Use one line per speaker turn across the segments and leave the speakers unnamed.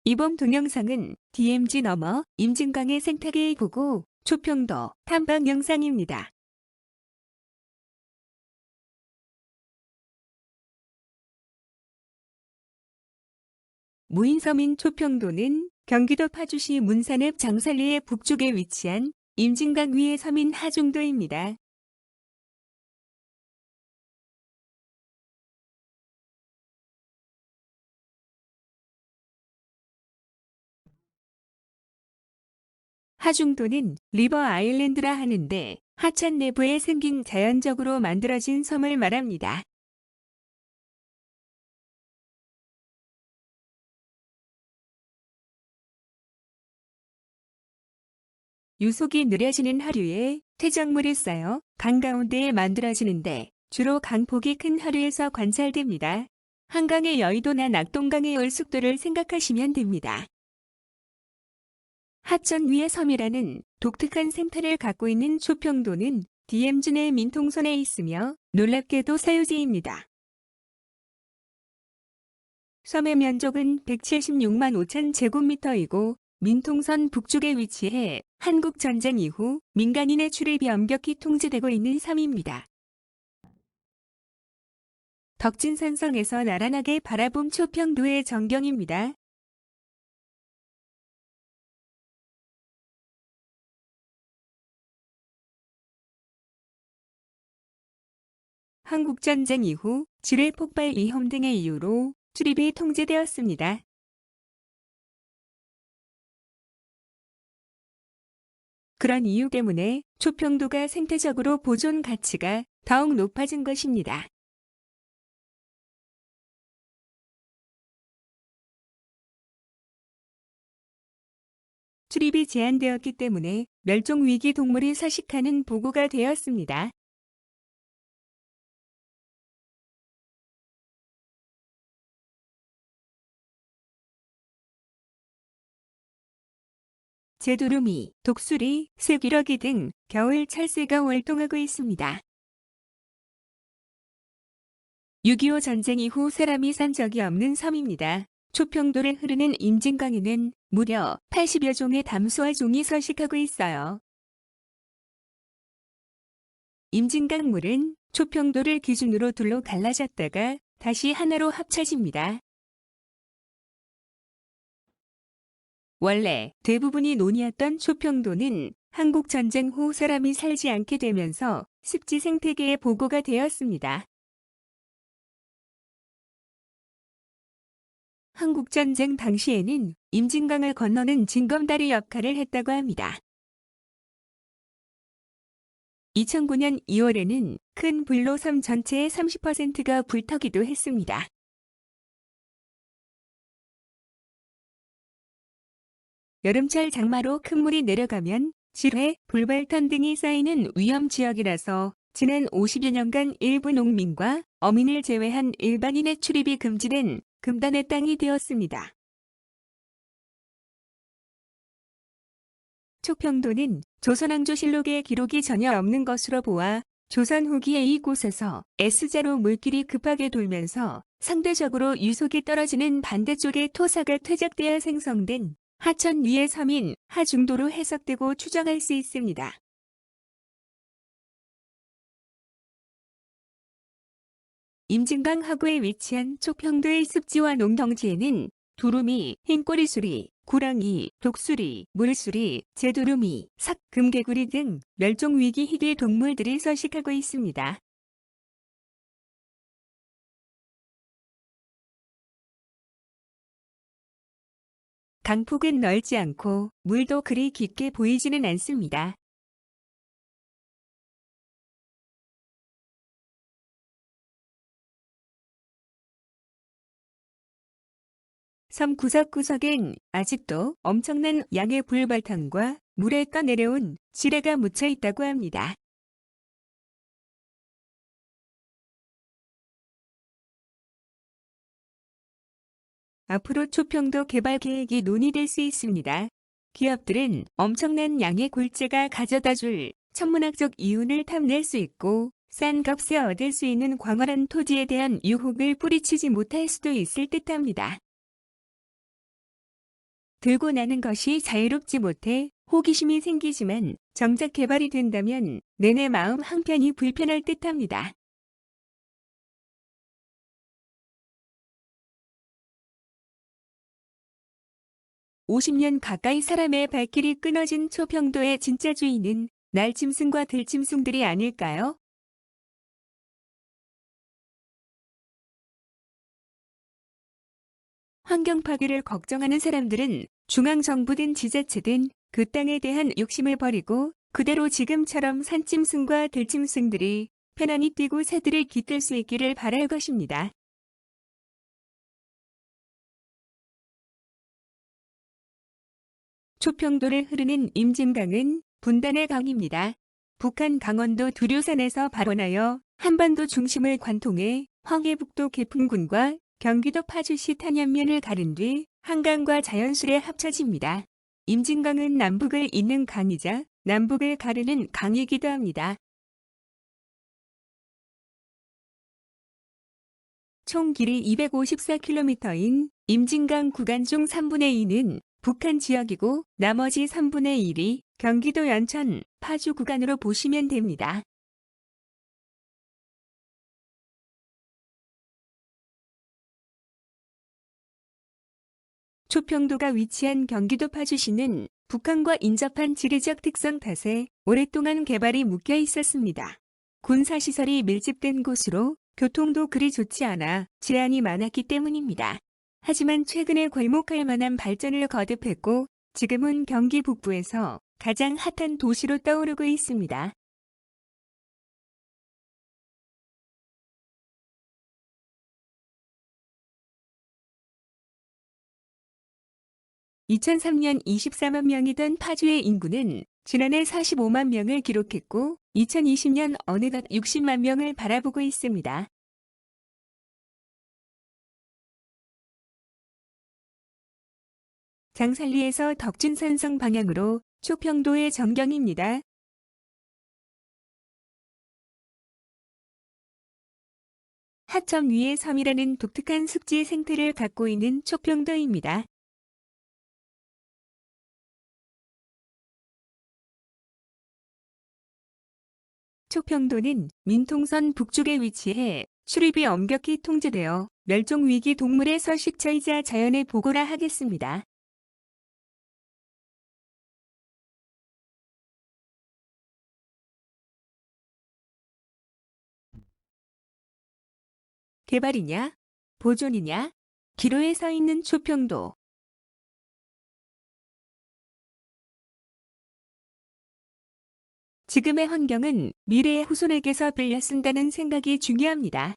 이번 동영상은 DMZ 넘어 임진강의 생태계의 보고 초평도 탐방 영상입니다. 무인섬인 초평도는 경기도 파주시 문산읍 장살리의 북쪽에 위치한 임진강 위의 섬인 하중도입니다. 하중도는 리버 아일랜드라 하는데 하천 내부에 생긴 자연적으로 만들어진 섬을 말합니다. 유속이 느려지는 하류에 퇴적물이 쌓여 강 가운데에 만들어지는데 주로 강폭이 큰 하류에서 관찰됩니다. 한강의 여의도나 낙동강의 얼숙도를 생각하시면 됩니다. 하천 위의 섬이라는 독특한 생태를 갖고 있는 초평도는 DMZ 내 민통선에 있으며 놀랍게도 사유지입니다. 섬의 면적은 176만 5천 제곱미터이고 민통선 북쪽에 위치해 한국전쟁 이후 민간인의 출입이 엄격히 통제되고 있는 섬입니다. 덕진산성에서 나란하게 바라본 초평도의 전경입니다. 한국전쟁 이후 지뢰 폭발 위험 등의 이유로 출입이 통제되었습니다. 그런 이유 때문에 초평도가 생태적으로 보존 가치가 더욱 높아진 것입니다. 출입이 제한되었기 때문에 멸종위기 동물이 서식하는 보고가 되었습니다. 제두루미, 독수리, 쇠기러기 등 겨울 철새가 활동하고 있습니다. 6.25 전쟁 이후 사람이 산 적이 없는 섬입니다. 초평도를 흐르는 임진강에는 무려 80여 종의 담소화 종이 서식하고 있어요. 임진강 물은 초평도를 기준으로 둘로 갈라졌다가 다시 하나로 합쳐집니다. 원래 대부분이 논이었던 초평도는 한국전쟁 후 사람이 살지 않게 되면서 습지 생태계의 보고가 되었습니다. 한국전쟁 당시에는 임진강을 건너는 징검다리 역할을 했다고 합니다. 2009년 2월에는 큰 불로 섬 전체의 30%가 불타기도 했습니다. 여름철 장마로 큰 물이 내려가면 지뢰, 불발탄 등이 쌓이는 위험지역이라서 지난 50여 년간 일부 농민과 어민을 제외한 일반인의 출입이 금지된 금단의 땅이 되었습니다. 초평도는 조선왕조실록에 기록이 전혀 없는 것으로 보아 조선 후기에 이곳에서 S자로 물길이 급하게 돌면서 상대적으로 유속이 떨어지는 반대쪽의 토사가 퇴적되어 생성된 하천 위의 섬인 하중도로 해석되고 추정할 수 있습니다. 임진강 하구에 위치한 초평도의 습지와 농경지에는 두루미, 흰꼬리수리, 구렁이, 독수리, 물수리, 제두루미, 삭, 금개구리 등 멸종위기 희귀 동물들이 서식하고 있습니다. 강폭은 넓지 않고 물도 그리 깊게 보이지는 않습니다. 섬 구석구석엔 아직도 엄청난 양의 불발탄과 물에 떠내려온 지뢰가 묻혀 있다고 합니다. 앞으로 초평도 개발 계획이 논의될 수 있습니다. 기업들은 엄청난 양의 골재가 가져다줄 천문학적 이윤을 탐낼 수 있고 싼 값에 얻을 수 있는 광활한 토지에 대한 유혹을 뿌리치지 못할 수도 있을 듯합니다. 들고 나는 것이 자유롭지 못해 호기심이 생기지만 정작 개발이 된다면 내내 마음 한편이 불편할 듯합니다. (50년) 가까이 사람의 발길이 끊어진 초평도의 진짜 주인은 날짐승과 들짐승들이 아닐까요? 환경 파괴를 걱정하는 사람들은 중앙정부든 지자체든 그 땅에 대한 욕심을 버리고 그대로 지금처럼 산짐승과 들짐승들이 편안히 뛰고 새들을 깃들 수 있기를 바랄 것입니다. 초평도를 흐르는 임진강은 분단의 강입니다. 북한 강원도 두류산에서 발원하여 한반도 중심을 관통해 황해북도 개풍군과 경기도 파주시 탄현면을 가른 뒤 한강과 자연스레 합쳐집니다. 임진강은 남북을 잇는 강이자 남북을 가르는 강이기도 합니다. 총 길이 254km인 임진강 구간 중 3분의 2는 북한 지역이고 나머지 3분의 1이 경기도 연천, 파주 구간으로 보시면 됩니다. 초평도가 위치한 경기도 파주시는 북한과 인접한 지리적 특성 탓에 오랫동안 개발이 묶여 있었습니다. 군사시설이 밀집된 곳으로 교통도 그리 좋지 않아 제한이 많았기 때문입니다. 하지만 최근에 괄목할 만한 발전을 거듭했고 지금은 경기 북부에서 가장 핫한 도시로 떠오르고 있습니다. (2003년) 24만 명이던 파주의 인구는 지난해 45만 명을 기록했고 2020년 어느덧 60만 명을 바라보고 있습니다. 장살리에서 덕진산성 방향으로 초평도의 전경입니다. 하천 위의 섬이라는 독특한 습지 생태를 갖고 있는 초평도입니다. 초평도는 민통선 북쪽에 위치해 출입이 엄격히 통제되어 멸종위기 동물의 서식처이자 자연의 보고라 하겠습니다. 개발이냐? 보존이냐? 기로에 서 있는 초평도. 지금의 환경은 미래의 후손에게서 빌려 쓴다는 생각이 중요합니다.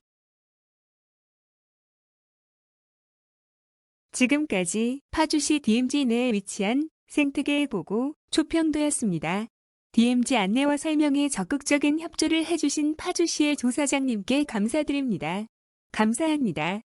지금까지 파주시 DMZ 내에 위치한 생태계의 보고 초평도였습니다. DMZ 안내와 설명에 적극적인 협조를 해주신 파주시의 조사장님께 감사드립니다. 감사합니다.